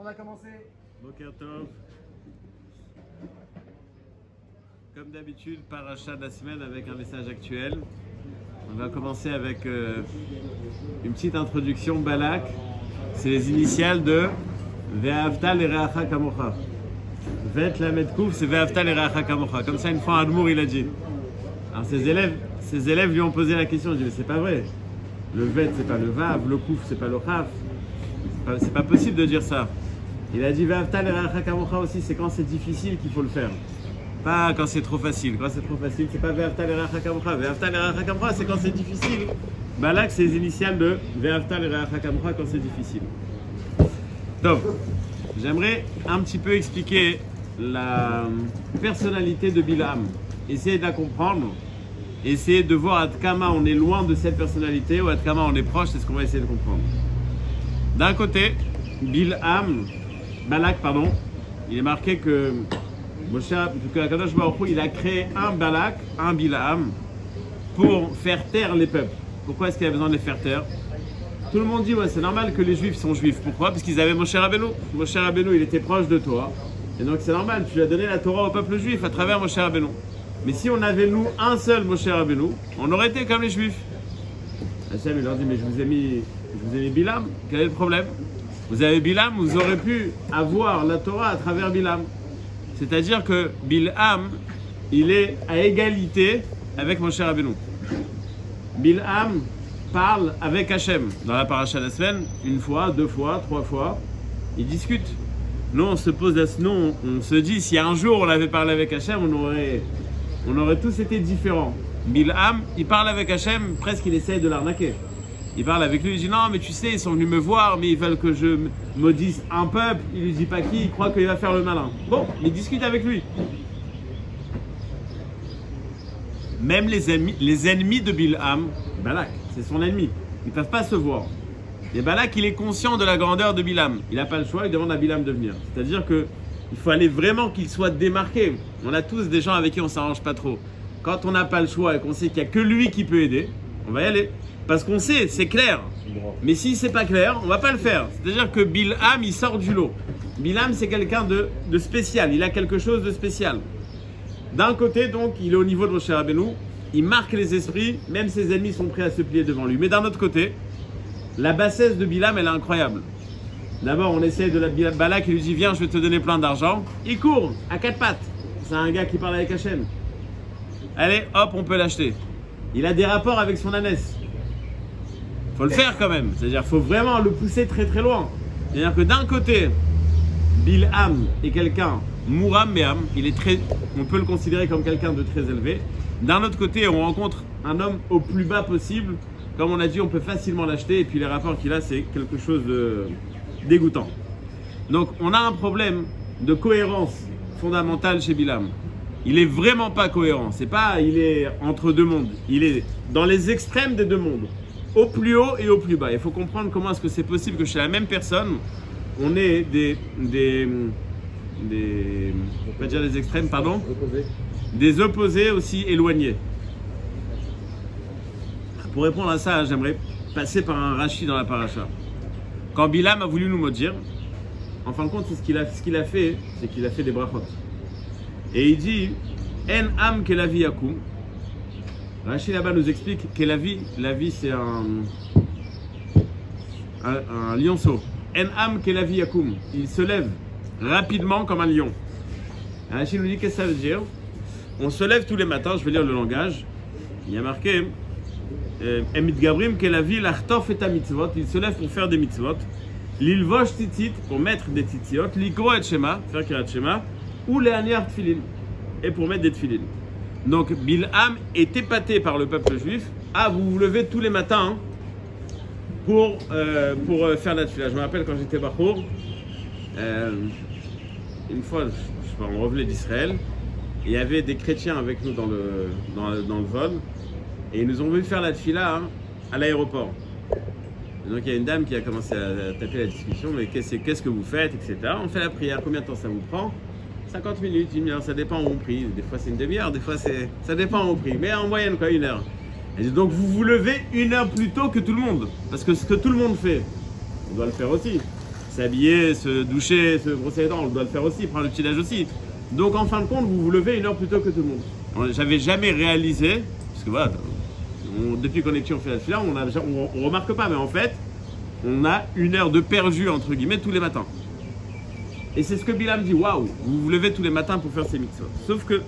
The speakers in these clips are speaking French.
On va commencer. Boker Tov. Comme d'habitude, paracha de la semaine avec un message actuel. On va commencer avec une petite introduction. Balak, c'est les initiales de Ve'ahavta l'ereacha kamocha. Vet lamed kouf, c'est Ve'ahavta l'ereacha kamocha. Comme ça, une fois, Admour, il a dit. Alors, ses élèves lui ont posé la question. Ils dit, mais c'est pas vrai. Le Vet, c'est pas le Vav. Le kouf, c'est pas le Chaf. C'est pas possible de dire ça. Il a dit Ve'ahavta l'ereacha kamocha aussi, c'est quand c'est difficile qu'il faut le faire. Pas quand c'est trop facile. Quand c'est trop facile, c'est pas Ve'ahavta l'ereacha kamocha. Ve'ahavta l'ereacha kamocha, c'est quand c'est difficile. Balak, c'est les initiales de Ve'ahavta l'ereacha kamocha quand c'est difficile. Donc, j'aimerais un petit peu expliquer la personnalité de Bilam. Essayer de la comprendre. Essayer de voir à Tkama on est loin de cette personnalité ou à Tkama on est proche, c'est ce qu'on va essayer de comprendre. D'un côté, Balak, il est marqué que Akadosh Baruch Hu, il a créé un Balak, un Bilam pour faire taire les peuples. Pourquoi est-ce qu'il a besoin de les faire taire? Tout le monde dit ouais, c'est normal que les Juifs sont Juifs. Pourquoi? Parce qu'ils avaient Moshe Rabbeinu. Moshe Rabbeinu, il était proche de toi. Et donc c'est normal, tu lui as donné la Torah au peuple juif à travers Moshe Rabbeinu. Mais si on avait nous un seul Moshe Rabbeinu, on aurait été comme les Juifs. Hachem, il leur dit mais je vous ai mis Bilam. Quel est le problème? Vous avez Bilam, vous aurez pu avoir la Torah à travers Bilam. C'est-à-dire que Bilam, il est à égalité avec Moshe Rabbeinu. Bilam parle avec Hachem dans la paracha de la semaine, une fois, deux fois, trois fois. Ils discutent. Nous, on se dit, si un jour on avait parlé avec Hachem, on aurait tous été différents. Bilam, il parle avec Hachem, presque il essaye de l'arnaquer. Il parle avec lui, il dit non, mais tu sais, ils sont venus me voir, mais ils veulent que je maudisse un peuple. Il lui dit pas qui, il croit qu'il va faire le malin. Bon, il discute avec lui. Même les ennemis de Bilam, Balak, c'est son ennemi. Ils ne peuvent pas se voir. Et Balak, il est conscient de la grandeur de Bilam. Il n'a pas le choix, il demande à Bilam de venir. C'est-à-dire qu'il faut aller vraiment qu'il soit démarqué. On a tous des gens avec qui on ne s'arrange pas trop. Quand on n'a pas le choix et qu'on sait qu'il n'y a que lui qui peut aider, on va y aller. Parce qu'on sait, c'est clair. Mais si c'est pas clair, on va pas le faire. C'est-à-dire que Bilam, il sort du lot. Bilam, c'est quelqu'un de spécial. Il a quelque chose de spécial. D'un côté, donc, il est au niveau de Moshe Rabbeinu. Il marque les esprits. Même ses ennemis sont prêts à se plier devant lui. Mais d'un autre côté, la bassesse de Bilam, elle est incroyable. D'abord, on essaie de la Balak, il lui dit viens, je vais te donner plein d'argent. Il court à quatre pattes. C'est un gars qui parle avec Hachem. Allez, hop, on peut l'acheter. Il a des rapports avec son ânesse. Faut le faire quand même, c'est-à-dire faut vraiment le pousser très très loin. C'est-à-dire que d'un côté, Bilam est quelqu'un, Mouram Meam, on peut le considérer comme quelqu'un de très élevé. D'un autre côté, on rencontre un homme au plus bas possible. Comme on a dit, on peut facilement l'acheter et puis les rapports qu'il a, c'est quelque chose de dégoûtant. Donc on a un problème de cohérence fondamentale chez Bilam. Il est vraiment pas cohérent, c'est pas il est entre deux mondes, il est dans les extrêmes des deux mondes. Au plus haut et au plus bas. Il faut comprendre comment est-ce que c'est possible que chez la même personne, on ait pas dire des extrêmes, pardon, des opposés aussi éloignés. Pour répondre à ça, j'aimerais passer par un Rashi dans la paracha. Quand Bilam a voulu nous maudire, en fin de compte, ce qu'il a fait, c'est qu'il a fait des brachot. Et il dit, En am ke la vie yakum. Rashi là-bas nous explique que la vie c'est un lionceau. En am que la vie yakum. Il se lève rapidement comme un lion. Rashi nous dit qu'est-ce que ça veut dire? On se lève tous les matins, je vais lire le langage. Il y a marqué Emit Gabrim que la vie l'achtof et ta mitzvot. Il se lève pour faire des mitzvot. L'ilvosh titit pour mettre des titiot. L'ikro et shema, faire kirat shema. Ou les aniar tfilin. Et pour mettre des tfilin. Donc Bilam est épaté par le peuple juif. Ah, vous vous levez tous les matins pour faire la tefila. Je me rappelle quand j'étais Bachour, une fois, on revenait d'Israël, il y avait des chrétiens avec nous dans le vol, et ils nous ont vu faire la tefila à l'aéroport. Donc il y a une dame qui a commencé à taper la discussion, mais qu'est-ce que vous faites, etc. On fait la prière, combien de temps ça vous prend? 50 minutes, une heure, ça dépend où on prie. Des fois c'est une demi-heure, des fois ça dépend où on prie. Mais en moyenne, quoi, une heure. Et donc vous vous levez une heure plus tôt que tout le monde. Parce que ce que tout le monde fait, on doit le faire aussi. s'habiller, se doucher, se brosser les dents, on doit le faire aussi, prendre le petit-déj aussi. Donc en fin de compte, vous vous levez 1 heure plus tôt que tout le monde. J'avais jamais réalisé, parce que voilà, depuis qu'on est petit, on fait la fila, on remarque pas, mais en fait, on a 1 heure de perdu, entre guillemets, tous les matins. Et c'est ce que Bilam dit, waouh, vous vous levez tous les matins pour faire ces mitzvot. Sauf que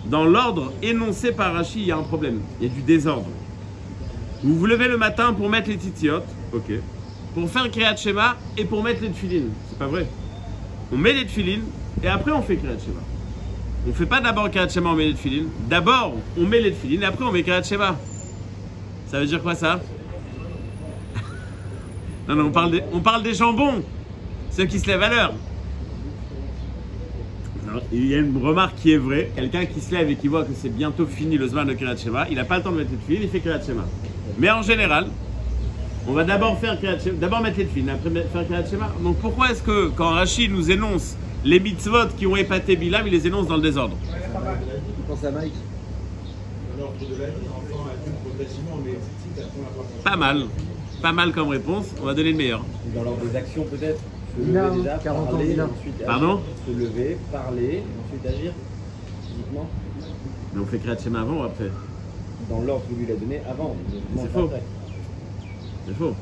dans l'ordre énoncé par Rashi, il y a un problème, il y a du désordre. Vous vous levez le matin pour mettre les titiot, ok, pour faire Kriyat Shema et pour mettre les tefilin. C'est pas vrai. On met les tefilin et après on fait Kriyat Shema. On ne fait pas d'abord Kriyat Shema, on met les tefilin. D'abord on met les tefilin et après on met Kriyat Shema. Ça veut dire quoi ça? Non, on parle des jambons, ceux qui se lèvent à l'heure. Il y a une remarque qui est vraie. Quelqu'un qui se lève et qui voit que c'est bientôt fini le Zman de Kriyat Shema, il n'a pas le temps de mettre les tefilin, il fait Kriyat Shema. Mais en général, on va d'abord faire Kriyat Shema, d'abord mettre les tefilin, après faire Kriyat Shema. Donc pourquoi est-ce que quand Rachid nous énonce les mitzvot qui ont épaté Bilam, il les énonce dans le désordre? Tu penses à Mike? Pas mal comme réponse. On va donner le meilleur. Dans l'ordre des actions peut-être. Se Mina, lever déjà, 40 ans, parler, Mina. ensuite Pardon? agir. Se lever, parler, ensuite agir. Physiquement. Mais on fait Kriyat Shema avant ou après? Dans l'ordre que lui l'a donné avant. C'est faux. C'est faux.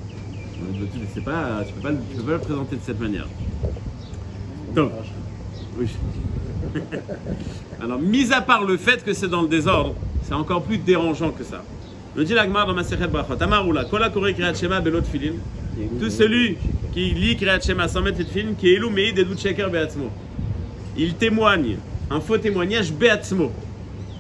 Tu peux pas le présenter de cette manière. Donc, oui. Alors, mis à part le fait que c'est dans le désordre, c'est encore plus dérangeant que ça. Le dit l'Agmar dans Masechet Brachot. Amaroula, Kola Koré Kriyat Shema Belot Tefilin. Tout celui qui lit Kriyat Shema sans mettre les tefilin, qui est Elou Meïd Edut Sheker Beatzmo. Il témoigne, un faux témoignage Beatzmo.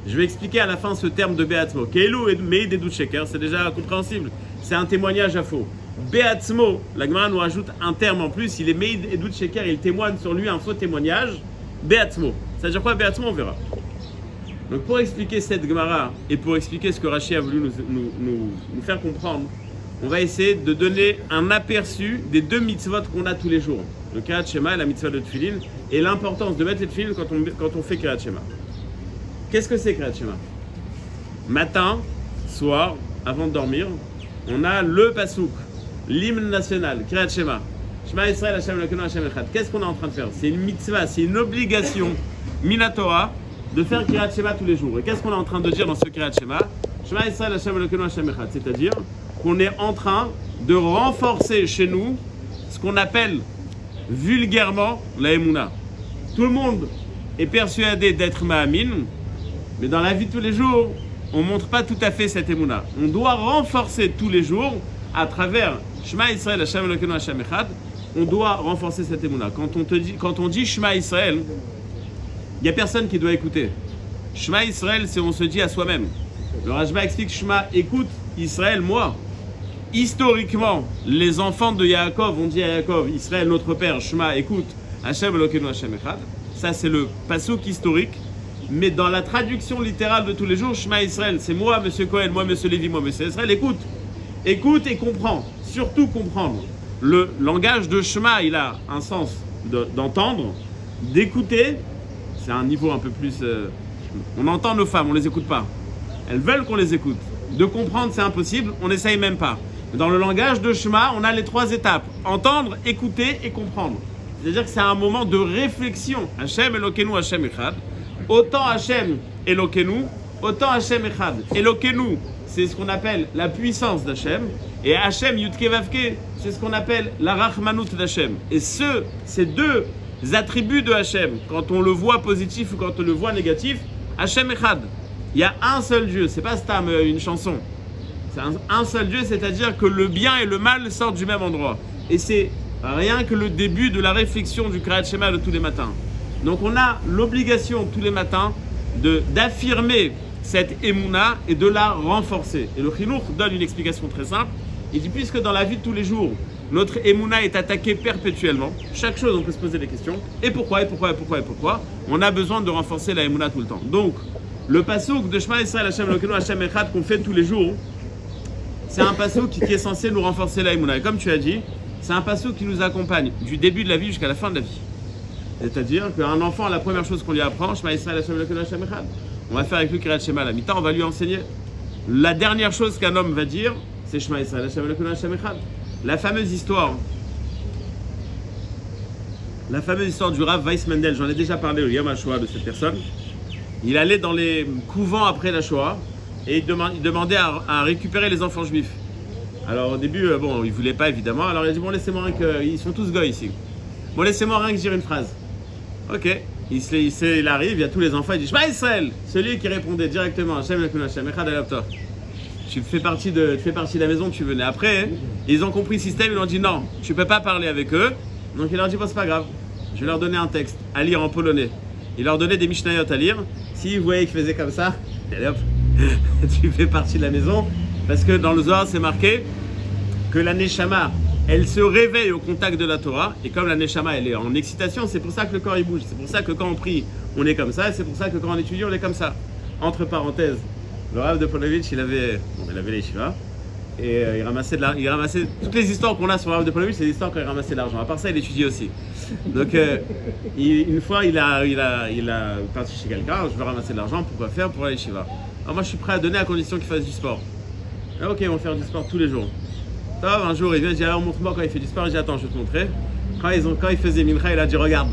Je vais expliquer à la fin ce terme de Beatzmo. Qui est Elou Meïd Edut Sheker, c'est déjà compréhensible. C'est un témoignage à faux. Beatzmo, l'Agmara nous rajoute un terme en plus. Il est Meïd Edut Sheker, il témoigne sur lui un faux témoignage. Beatzmo. Ça veut dire quoi Beatzmo? On verra. Donc pour expliquer cette Gemara et pour expliquer ce que Rashi a voulu nous faire comprendre, on va essayer de donner un aperçu des 2 mitzvot qu'on a tous les jours. Le Kriyat Shema et la mitzvah de Tefilin et l'importance de mettre les Tefilin quand on fait Kriyat Shema. Qu'est-ce que c'est Kriyat Shema? Matin, soir, avant de dormir, on a le pasouk, l'hymne national, Kriyat Shema. Shema Yisrael Hashem Elokeinu Hashem Echad. Qu'est-ce qu'on est en train de faire? C'est une mitzvah, c'est une obligation minatora de faire Kriyat Shema tous les jours. Et qu'est-ce qu'on est en train de dire dans ce Kriyat Shema? Shema Yisrael Hashem Elokeinu Hashem Echad. C'est-à-dire qu'on est en train de renforcer chez nous ce qu'on appelle vulgairement la Emouna. Tout le monde est persuadé d'être Ma'amin, mais dans la vie de tous les jours, on ne montre pas tout à fait cette Emouna. On doit renforcer tous les jours à travers Shema Yisrael Hashem Elokeinu Hashem Echad. On doit renforcer cette Emouna. Quand on dit Shema Yisrael, il n'y a personne qui doit écouter. Shema Yisrael, c'est on se dit à soi-même. Le Rashba explique Shema, écoute Israël, moi. Historiquement, les enfants de Yaakov ont dit à Yaakov, Israël, notre père, Shema, écoute, Hashem Elokeinu Hashem Echad. Ça, c'est le passouk historique. Mais dans la traduction littérale de tous les jours, Shema Israël, c'est moi, monsieur Cohen, moi, monsieur Lévi, moi, monsieur Israël, écoute. Écoute et comprends. Surtout comprendre. Le langage de Shema, il a un sens d'entendre, d'écouter. C'est un niveau un peu plus... on entend nos femmes, on ne les écoute pas. Elles veulent qu'on les écoute. De comprendre, c'est impossible, on n'essaye même pas. Dans le langage de Shema, on a les 3 étapes. Entendre, écouter et comprendre. C'est-à-dire que c'est un moment de réflexion. Hashem Elokeinu Hashem Echad. Autant Hashem Elokeinu, autant Hashem Echad. Elokeinu, c'est ce qu'on appelle la puissance d'Hashem. Et Hashem Yudke Vavke, c'est ce qu'on appelle la Rachmanout d'Hashem. Et ces 2 attributs de Hashem, quand on le voit positif ou quand on le voit négatif, Hashem Echad. Il y a un seul Dieu, c'est pas Stam, une chanson. C'est un seul Dieu, c'est-à-dire que le bien et le mal sortent du même endroit. Et c'est rien que le début de la réflexion du Kriyat Shema de tous les matins. Donc on a l'obligation tous les matins d'affirmer cette Emouna et de la renforcer. Et le Chinour donne une explication très simple. Il dit, puisque dans la vie de tous les jours, notre Emouna est attaquée perpétuellement, chaque chose on peut se poser des questions, et pourquoi, on a besoin de renforcer la Emouna tout le temps. Donc, le passouk de Shema Yisrael Hashem Elokeinu Hashem Echad qu'on fait tous les jours, c'est un passouk qui est censé nous renforcer la Emouna. Et comme tu as dit, c'est un passouk qui nous accompagne du début de la vie jusqu'à la fin de la vie. C'est-à-dire qu'un enfant, la première chose qu'on lui apprend, Shema Yisrael Hashem Elokeinu Hashem Echad, on va faire avec lui Kriyat Shema à la mi-temps, on va lui enseigner. La dernière chose qu'un homme va dire, c'est Shema Yisrael Hashem Elokeinu Hashem Echad. La fameuse histoire La fameuse histoire du Rav Weiss Mendel, j'en ai déjà parlé au Yom HaShoah de cette personne. Il allait dans les couvents après la Shoah et il demandait à récupérer les enfants juifs. Alors au début, bon, il ne voulait pas évidemment. Alors il a dit, bon, laissez-moi rien que... Ils sont tous goy ici. Bon, laissez-moi rien que dire une phrase. Ok. Il arrive, il y a tous les enfants, il dit, Shema Israël. Celui qui répondait directement, Hashem Elokeinu Hashem Echad Elokeinu. Tu fais partie de la maison, tu venais. Après, ils ont compris le système, ils ont dit, non, tu ne peux pas parler avec eux. Donc il leur dit, bon, c'est pas grave. Je vais leur donner un texte à lire en polonais. Il leur donnait des Mishnayot à lire. Si vous voyez qu'ils faisaient comme ça, allez hop, tu fais partie de la maison. Parce que dans le Zohar, c'est marqué que la Neshama, elle se réveille au contact de la Torah. Et comme la Neshama, elle est en excitation, c'est pour ça que le corps il bouge. C'est pour ça que quand on prie, on est comme ça. Et c'est pour ça que quand on étudie, on est comme ça. Entre parenthèses, le Rav de Ponevezh, il avait les yeshivas. Et il ramassait toutes les histoires qu'on a sur le Rav de Ponevezh, c'est des histoires quand il ramassait de l'argent. À part ça, il étudiait aussi. Donc une fois, il a parti chez quelqu'un, je veux ramasser de l'argent, pourquoi faire? Pour aller chez Shiva. Alors moi, je suis prêt à donner à condition qu'il fasse du sport. Ah, ok, ils vont faire du sport tous les jours. Top, un jour, il vient, il dit, alors montre-moi quand il fait du sport. Il dit, attends, je vais te montrer. Quand il faisait Mincha, il a dit, regarde.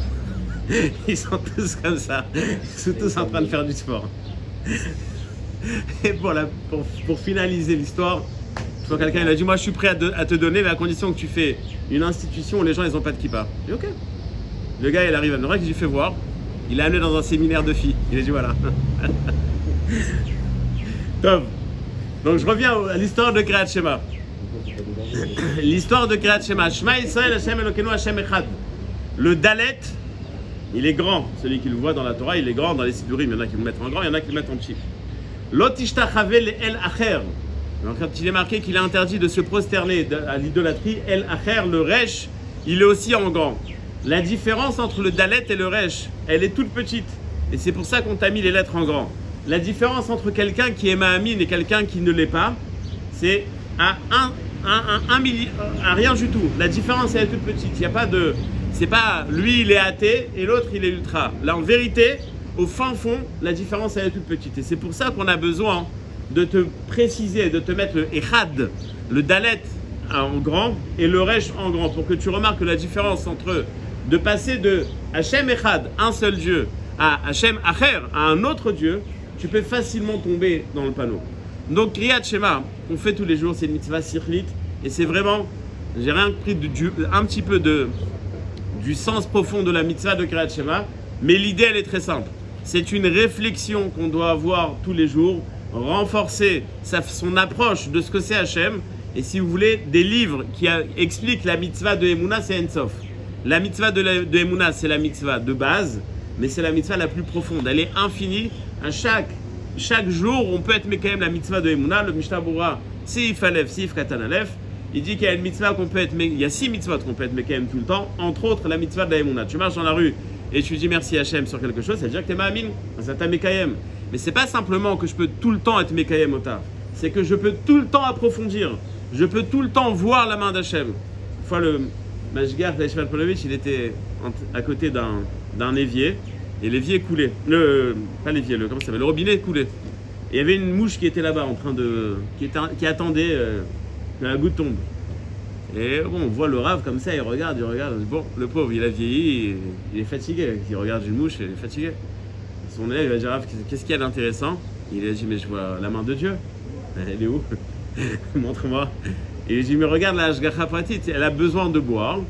Ils sont tous comme ça. Ils sont tous en train de faire du sport. Et pour finaliser l'histoire, quelqu'un il a dit, moi je suis prêt à te donner, mais à condition que tu fais une institution où les gens ils n'ont pas de kippa. J'ai dit ok. Le gars il arrive à Norak, il dit fais voir. Il l'a amené dans un séminaire de filles. Il a dit voilà. Top. Donc je reviens à l'histoire de Kriyat Shema. L'histoire de Kriyat Shema. Shema Yisrael Hashem Elokeinu Hashem Echad. Le Dalet, il est grand. Celui qui le voit dans la Torah, il est grand. Dans les Sidurim, il y en a qui le mettent en grand, il y en a qui le mettent en petit. L'Otishtachavé el Acher. Donc, quand il est marqué qu'il est interdit de se prosterner à l'idolâtrie, El Acher, le Resh, il est aussi en grand. La différence entre le Dalet et le Resh, elle est toute petite. Et c'est pour ça qu'on t'a mis les lettres en grand. La différence entre quelqu'un qui est Mahamine et quelqu'un qui ne l'est pas, c'est à rien du tout. La différence, elle est toute petite. Il n'y a pas de... C'est pas lui, il est athée et l'autre, il est ultra. Là, en vérité, au fin fond, la différence, elle est toute petite. Et c'est pour ça qu'on a besoin de te préciser, de te mettre le Echad, le Dalet en grand et le Resh en grand, pour que tu remarques la différence entre de passer de Hashem Echad, un seul Dieu, à Hashem Acher, à un autre Dieu, tu peux facilement tomber dans le panneau. Donc Kriyat Shema, on fait tous les jours, c'est une mitzvah sikhlit, et c'est vraiment, j'ai rien pris un petit peu du sens profond de la mitzvah de Kriyat Shema, mais l'idée elle est très simple. C'est une réflexion qu'on doit avoir tous les jours, renforcer son approche de ce que c'est Hachem. Et si vous voulez, des livres qui expliquent la mitzvah de Emouna, c'est Ensof. La mitzvah de Emouna, c'est la mitzvah de base, mais c'est la mitzvah la plus profonde. Elle est infinie. À chaque jour, on peut être Mekayem la mitzvah de Emouna. Le Mishnah Berurah, Seif Aleph, Seif Katan Aleph, il dit qu'il y a une mitzvah qu'on peut être, il y a 6 mitzvot qu'on peut être Mekayem tout le temps, entre autres la mitzvah de la Emouna. Tu marches dans la rue et tu dis merci Hachem sur quelque chose, ça veut dire que tu es Ma'amin, ça t'a Mekayem. Mais c'est pas simplement que je peux tout le temps être Mekayem Ota, c'est que je peux tout le temps approfondir, je peux tout le temps voir la main d'Hachem. Une fois le Mashgar d'Ashval Polovitch, il était à côté d'un évier, et l'évier coulait. Pas l'évier, comment ça s'appelle? Le robinet coulait. Et il y avait une mouche qui était là-bas en train qui attendait que la goutte tombe. Et bon, on voit le Rav comme ça, il regarde. Bon, le pauvre, il a vieilli, il est fatigué. Il regarde une mouche, il est fatigué. Son élève, il va dire, Rav, qu'est-ce qu'il y a d'intéressant? Il a dit, mais je vois la main de Dieu. Elle est où? Montre-moi. Et il dit, mais regarde la Hashgacha Pratit, elle a besoin de boire.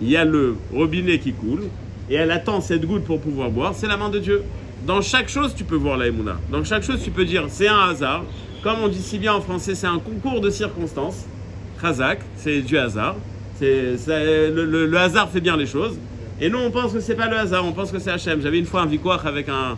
Il y a le robinet qui coule. Et elle attend cette goutte pour pouvoir boire. C'est la main de Dieu. Dans chaque chose, tu peux voir la Emouna. Dans chaque chose, tu peux dire, c'est un hasard. Comme on dit si bien en français, c'est un concours de circonstances. Chazak, c'est du hasard. Le hasard fait bien les choses. Et nous, on pense que c'est pas le hasard, on pense que c'est Hachem. J'avais une fois un vikouach avec un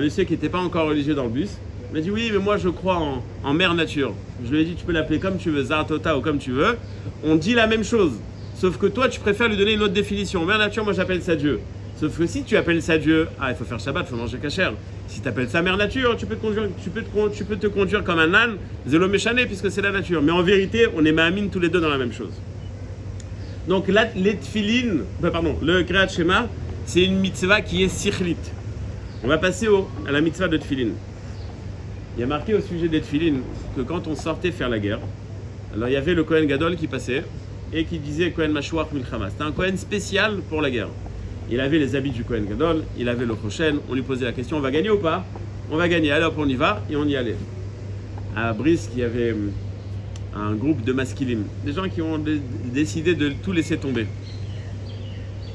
monsieur qui n'était pas encore religieux dans le bus. Il m'a dit oui, mais moi je crois en mère nature. Je lui ai dit tu peux l'appeler comme tu veux, Zaratota ou comme tu veux. On dit la même chose. Sauf que toi, tu préfères lui donner une autre définition. Mère nature, moi j'appelle ça Dieu. Sauf que si tu appelles ça Dieu, il faut faire Shabbat, il faut manger kasher. Si tu appelles ça mère nature, tu peux te conduire comme un âne, zélo méchané, puisque c'est la nature. Mais en vérité, on est ma'amin tous les deux dans la même chose. Donc là, le Kriyat Shema, c'est une mitzvah qui est sikhlit. On va passer à la mitzvah de Tfilin. Il y a marqué au sujet des Tfilin que quand on sortait faire la guerre, alors il y avait le Kohen Gadol qui passait et qui disait Kohen Mashuach Milchama. C'était un Kohen spécial pour la guerre. Il avait les habits du Kohen Gadol, il avait le Choshen. On lui posait la question, on va gagner ou pas? On va gagner. Alors on y va et on y allait. À Brisk, il y avait un groupe de masculines, des gens qui ont décidé de tout laisser tomber.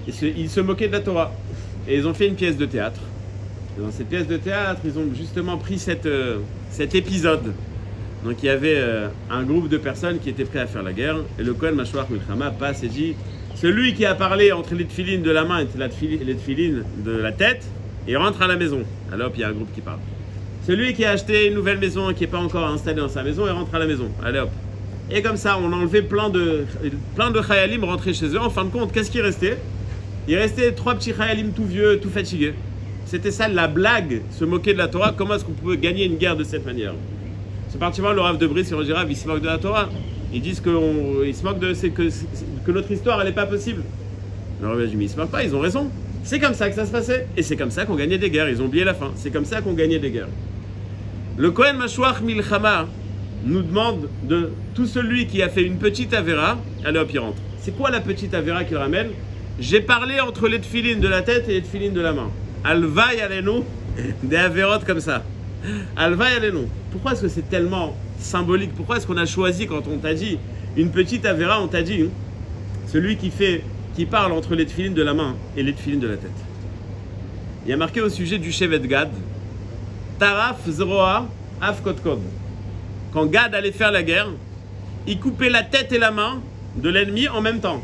Ils se moquaient de la Torah. Et ils ont fait une pièce de théâtre. Et dans cette pièce de théâtre, ils ont justement pris cet épisode. Donc il y avait un groupe de personnes qui étaient prêts à faire la guerre. Et le Kohen Mashloach Milchama passe et dit, celui qui a parlé entre les tefilines de la main et les tefilines de la tête, il rentre à la maison. Alors hop, il y a un groupe qui parle. Celui qui a acheté une nouvelle maison et qui n'est pas encore installé dans sa maison, il rentre à la maison. Allez hop. Et comme ça, on a enlevé plein de chayalim rentrés chez eux. En fin de compte, qu'est-ce qui restait? Il restait 3 petits chayalim tout vieux, tout fatigués. C'était ça la blague, se moquer de la Torah. Comment est-ce qu'on pouvait gagner une guerre de cette manière? C'est parti voir le Rav de Brisk et le Rav, ils se moquent de la Torah. Ils disent qu'ils se moquent que notre histoire, elle n'est pas possible. Le Rav a dit, mais ils se moquent pas, ils ont raison. C'est comme ça que ça se passait. Et c'est comme ça qu'on gagnait des guerres. Ils ont oublié la fin. C'est comme ça qu'on gagnait des guerres. Le Kohen Mashloach Milchama nous demande de tout celui qui a fait une petite avéra, allez hop, il rentre. C'est quoi la petite avéra qu'il ramène? J'ai parlé entre les tefilines de la tête et les tefilines de la main. Alva yalenu, des avérotes comme ça. Alva yalenu. Pourquoi est-ce que c'est tellement symbolique? Pourquoi est-ce qu'on a choisi, quand on t'a dit une petite avéra, on t'a dit celui qui parle entre les tefilines de la main et les tefilines de la tête? Il y a marqué au sujet du Shevet Gad, Taraf Zroa Af Kotkod. Quand Gad allait faire la guerre, il coupait la tête et la main de l'ennemi en même temps.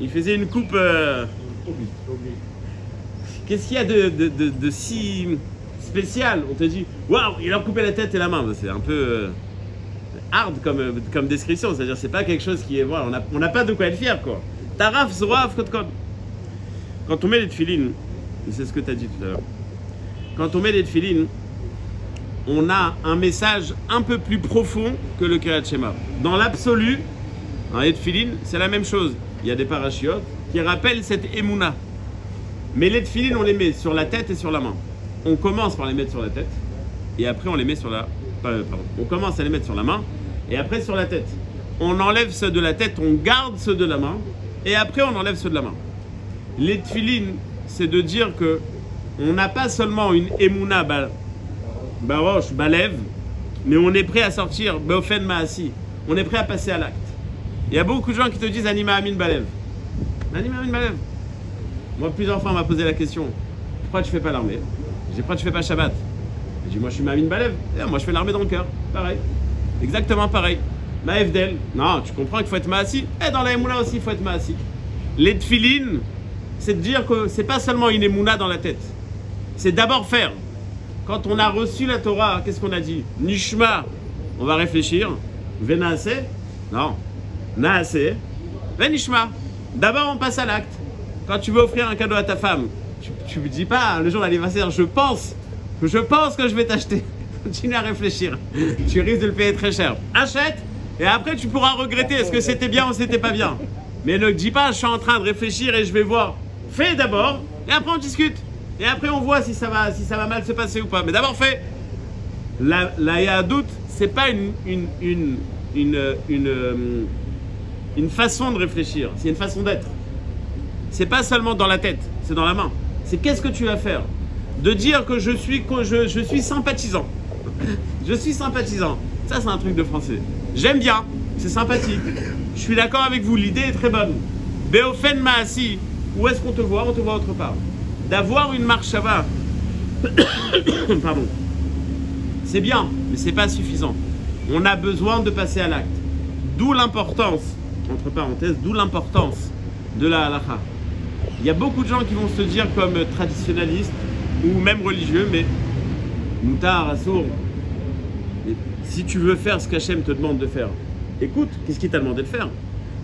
Il faisait une coupe. Qu'est-ce qu'il y a de si spécial? On te dit, waouh, il a coupé la tête et la main. C'est un peu hard comme description. C'est-à-dire, c'est pas quelque chose qui est. Voilà, on n'a pas de quoi être fier, quoi. Taraf Zroa Af Kotkod. Quand on met les tefilines, c'est ce que tu as dit tout à l'heure. Quand on met les tefilines, on a un message un peu plus profond que le Kriyat Shema. Dans l'absolu, dans les tefilines, c'est la même chose. Il y a des parachiotes qui rappellent cette émouna. Mais les tefilines, on les met sur la tête et sur la main. On commence par les mettre sur la tête, et après on les met sur la... On commence à les mettre sur la main, et après sur la tête. On enlève ceux de la tête, on garde ceux de la main, et après on enlève ceux de la main. Les tefilines, c'est de dire que on n'a pas seulement une émouna baroche, balev, mais on est prêt à sortir beofen maasi. On est prêt à passer à l'acte. Il y a beaucoup de gens qui te disent anima amin balev. Anima amin balev. Moi, plusieurs fois, on m'a posé la question, pourquoi tu fais pas l'armée? J'ai dit, pourquoi tu fais pas Shabbat? J'ai dit, moi je suis Ma'amin Balev. Moi je fais l'armée dans le cœur. Pareil. Exactement pareil. Ma'evdel. Non, tu comprends qu'il faut être Maasi. Et dans la Emouna aussi, il faut être Maasi. Les tefilines, c'est de dire que c'est pas seulement une Emouna dans la tête. C'est d'abord faire. Quand on a reçu la Torah, qu'est-ce qu'on a dit? Nishma, on va réfléchir. Venaase, non. Naase, Venishma. D'abord, on passe à l'acte. Quand tu veux offrir un cadeau à ta femme, tu ne dis pas le jour de l'anniversaire, je pense que je vais t'acheter. Continue à réfléchir. Tu risques de le payer très cher. Achète, et après, tu pourras regretter est-ce que c'était bien ou c'était pas bien. Mais ne dis pas, je suis en train de réfléchir et je vais voir. Fais d'abord, et après, on discute. Et après, on voit si ça va mal se passer ou pas. Mais d'abord, fais. La Yahadout, c'est pas une façon de réfléchir, c'est une façon d'être. C'est pas seulement dans la tête, c'est dans la main. C'est qu'est-ce que tu vas faire? De dire que je suis sympathisant. Je suis sympathisant. Ça, c'est un truc de français. J'aime bien, c'est sympathique. Je suis d'accord avec vous, l'idée est très bonne. Beofen Maasi, où est-ce qu'on te voit? On te voit autre part. D'avoir une marche Shabbat, pardon, c'est bien, mais c'est pas suffisant. On a besoin de passer à l'acte. D'où l'importance, entre parenthèses, d'où l'importance de la halakha. Il y a beaucoup de gens qui vont se dire comme traditionnalistes ou même religieux, mais Moutar, Assour, si tu veux faire ce qu'Hachem te demande de faire, écoute, qu'est-ce qu'il t'a demandé de faire?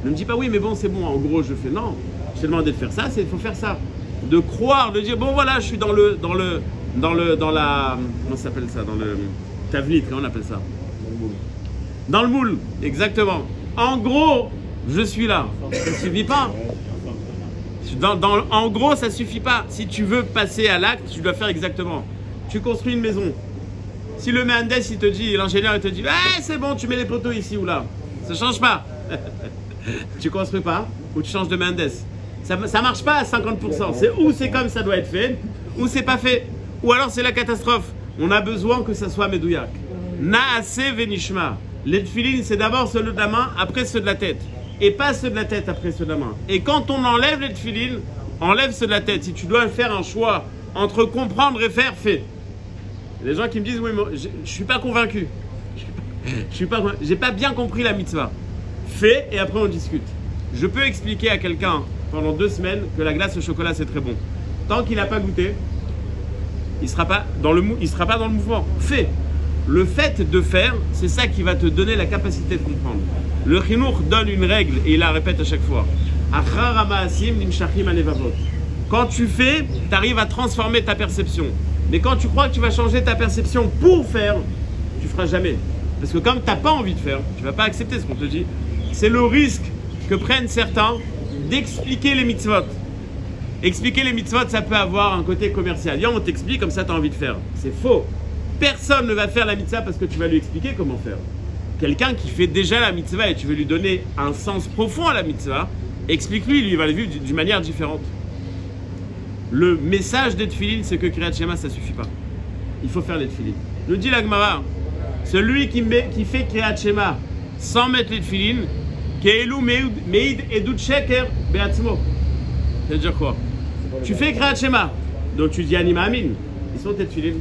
Ne me dis pas oui, mais bon, c'est bon, en gros, je fais. Non, je t'ai demandé de faire ça, il faut faire ça. De croire, de dire, bon, voilà, je suis dans la. Comment ça s'appelle ça? Dans le. Tavlit, comment on appelle ça? Dans le moule, exactement. En gros, je suis là. Ça ne suffit pas. En gros, ça ne suffit pas. Si tu veux passer à l'acte, tu dois faire exactement. Tu construis une maison. Si le Mehandes, il te dit, l'ingénieur, il te dit, c'est bon, tu mets les poteaux ici ou là. Ça ne change pas. Tu ne construis pas ou tu changes de Mehandes. Ça marche pas à 50%. C'est ou c'est comme ça doit être fait, ou c'est pas fait. Ou alors c'est la catastrophe. On a besoin que ça soit medouyak. Naase venishma. Les tefilines, c'est d'abord ceux de la main, après ceux de la tête. Et pas ceux de la tête après ceux de la main. Et quand on enlève les tefilines, enlève ceux de la tête. Si tu dois faire un choix entre comprendre et faire, fais. Il y a des gens qui me disent, oui, mais je suis pas convaincu. J'ai pas bien compris la mitzvah. Fais et après on discute. Je peux expliquer à quelqu'un pendant 2 semaines que la glace au chocolat c'est très bon. Tant qu'il n'a pas goûté, il sera pas dans le mouvement. Fais. Le fait de faire, c'est ça qui va te donner la capacité de comprendre. Le chinour donne une règle et il la répète à chaque fois. Quand tu fais, tu arrives à transformer ta perception. Mais quand tu crois que tu vas changer ta perception pour faire, tu ne feras jamais. Parce que comme tu n'as pas envie de faire, tu ne vas pas accepter ce qu'on te dit. C'est le risque que prennent certains d'expliquer les mitzvot. Expliquer les mitzvot, ça peut avoir un côté commercial. Viens, on t'explique, comme ça tu as envie de faire. C'est faux. Personne ne va faire la mitzvah parce que tu vas lui expliquer comment faire. Quelqu'un qui fait déjà la mitzvah et tu veux lui donner un sens profond à la mitzvah, explique-lui, lui il va le vivre d'une manière différente. Le message des tefilines, c'est que Kriyat Shema, ça ne suffit pas. Il faut faire les tefilines. Nous dit la Gemara, celui qui fait Kriyat Shema sans mettre les tefilines, Ke'elu meid edut sheker be'atzmo. Ça veut dire quoi? Tu fais Kriyat Shema, donc tu dis Anima Amin. Ils sont tes tefilines.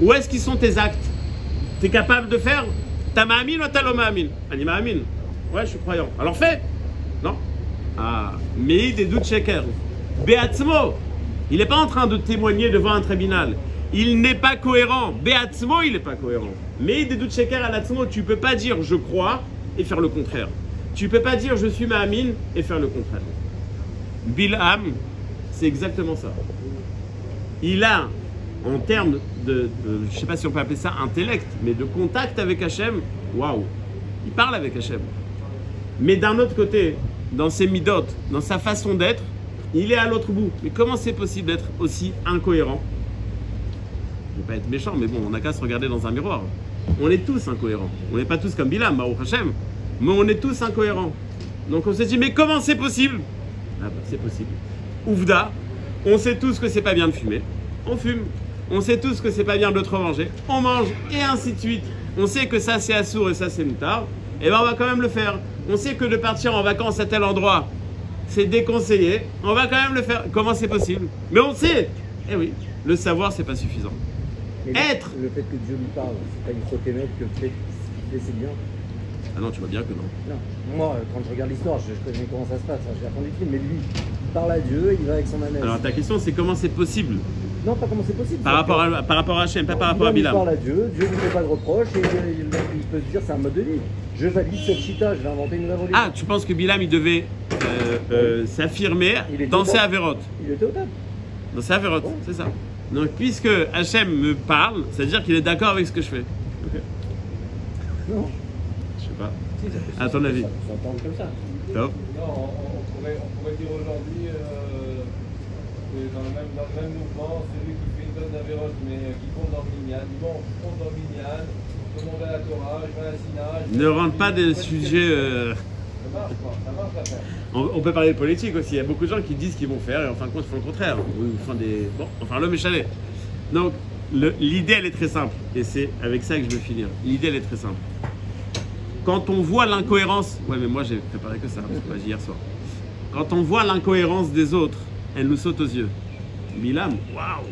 Où est-ce qu'ils sont tes actes? Tu es capable de faire? T'as ma'amin ou t'as lo ma'amin? Anima Amin. Ouais, je suis croyant. Alors fais. Non. Ah, meid edut sheker. Be'atzmo, il n'est pas en train de témoigner devant un tribunal. Il n'est pas cohérent. Be'atzmo, il n'est pas cohérent. Mais des doutes sheker à l'atzmo, tu ne peux pas dire je crois et faire le contraire. Tu ne peux pas dire je suis ma'amin et faire le contraire. Bil'am, c'est exactement ça. Il a, en termes de je ne sais pas si on peut appeler ça intellect, mais de contact avec Hachem, waouh, il parle avec Hachem. Mais d'un autre côté, dans ses midot, dans sa façon d'être, il est à l'autre bout. Mais comment c'est possible d'être aussi incohérent? Je ne vais pas être méchant, mais bon, on n'a qu'à se regarder dans un miroir. On est tous incohérents. On n'est pas tous comme Bilam, Baruch Hashem, mais on est tous incohérents. Donc on s'est dit, mais comment c'est possible? Ah bah c'est possible. Ouvda, on sait tous que c'est pas bien de fumer, on fume. On sait tous que c'est pas bien de trop manger, on mange, et ainsi de suite. On sait que ça c'est assour et ça c'est moutard, et ben on va quand même le faire. On sait que de partir en vacances à tel endroit, c'est déconseillé, on va quand même le faire. Comment c'est possible? Mais on sait. Eh oui, le savoir, c'est pas suffisant. Mais Être. Le fait que Dieu lui parle, c'est pas une faute énorme que le fait qu'il fait, c'est bien. Ah non, tu vois bien que non. Non. Moi, quand je regarde l'histoire, je connais comment ça se passe. J'ai appris du film, mais lui, il parle à Dieu, il va avec son ânesse. Alors ta question, c'est comment c'est possible? Non, pas comment c'est possible. Par rapport à Hachem, pas par rapport à Bilam. Il parle à Dieu, Dieu ne fait pas de reproche, et il peut se dire c'est un mode de vie. Je valide cette chita, je vais inventer une nouvelle religion. Ah, tu penses que Bilam, il devait s'affirmer dans ses avérotes? Il était au top. Dans ses avérotes, c'est ça. Donc, puisque Hachem me parle, ça veut dire qu'il est d'accord avec ce que je fais. Ok. Non. Je sais pas. Si, À ton avis. Ça s'entend comme ça. Top. Non, on pourrait dire aujourd'hui que dans le même mouvement, celui qui fait une tonne d'Avérote mais qui compte dans le Minyan, dit bon, je compte dans le Minyan, je monte à la Torah, je vais à la Sina. Ne rentre pas des sujets. Ça marche quoi, ça marche l'affaire. On peut parler de politique aussi. Il y a beaucoup de gens qui disent qu'ils vont faire et en fin de compte ils font le contraire. Ou ils font des. Bon, enfin l'homme est chalet. Donc l'idée elle est très simple et c'est avec ça que je veux finir. L'idée elle est très simple. Quand on voit l'incohérence, ouais mais moi j'ai préparé que ça, c'est pas hier soir. Quand on voit l'incohérence des autres, elle nous saute aux yeux. Bilam, waouh!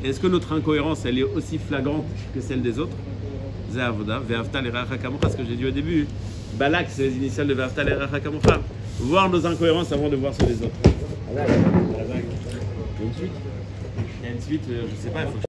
Est-ce que notre incohérence elle est aussi flagrante que celle des autres? Zéavoda, Ve'avta l'eracha kamocha, ce que j'ai dit au début. Balak, c'est les initiales de Ve'avta l'eracha kamocha. Voir nos incohérences avant de voir ceux des autres. Il y a une suite, je sais pas, il faut